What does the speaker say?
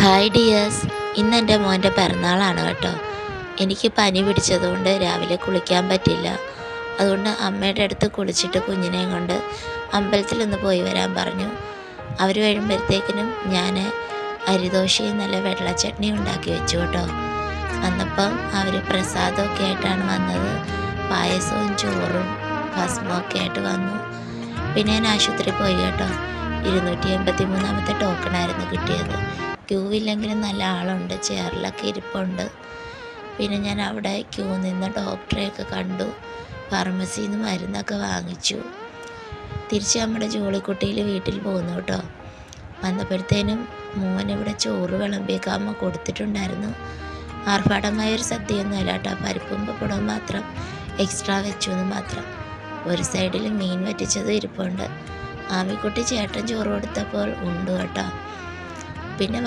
Hi dears, ഇന്ന് എൻ്റെ മോൻ്റെ പിറന്നാളാണ് കേട്ടോ. എനിക്ക് പനി പിടിച്ചതുകൊണ്ട് രാവിലെ കുളിക്കാൻ പറ്റില്ല. അതുകൊണ്ട് അമ്മയുടെ അടുത്ത് കുളിച്ചിട്ട് കുഞ്ഞിനെയും കൊണ്ട് അമ്പലത്തിലൊന്ന് പോയി വരാൻ പറഞ്ഞു. അവർ വരുമ്പോഴത്തേക്കിനും ഞാൻ അരിദോശയും നല്ല വെള്ളച്ചട്നി ഉണ്ടാക്കി വെച്ചു കേട്ടോ. വന്നപ്പം അവർ പ്രസാദമൊക്കെ ആയിട്ടാണ് വന്നത്. പായസവും ചോറും ഭസ്മൊക്കെ ആയിട്ട് വന്നു. പിന്നെ ഞാൻ ആശുപത്രി പോയി കേട്ടോ. 283 ടോക്കണായിരുന്നു കിട്ടിയത്. ക്യൂ ഇല്ലെങ്കിലും നല്ല ആളുണ്ട്, ചെയറിലൊക്കെ ഇരിപ്പുണ്ട്. പിന്നെ ഞാൻ അവിടെ ക്യൂ നിന്ന് ഡോക്ടറെയൊക്കെ കണ്ടു, ഫാർമസിയിൽ നിന്ന് മരുന്നൊക്കെ വാങ്ങിച്ചു. തിരിച്ച് നമ്മുടെ ജോളിക്കുട്ടിയിൽ വീട്ടിൽ പോകുന്നു കേട്ടോ. വന്നപ്പോഴത്തേനും മോനിവിടെ ചോറ് വിളമ്പിയൊക്കെ അമ്മ കൊടുത്തിട്ടുണ്ടായിരുന്നു. ആർഭാടമായൊരു സദ്യയൊന്നും അല്ല കേട്ടോ, പരിപ്പും പപ്പടവും മാത്രം എക്സ്ട്രാ വെച്ചു എന്ന് മാത്രം. ഒരു സൈഡിൽ മീൻ വറ്റിച്ചതും ഇരിപ്പുണ്ട്. ആമിക്കുട്ടി ചേട്ടൻ ചോറ് കൊടുത്തപ്പോൾ ഉണ്ട് കേട്ടോ. പിന്നെ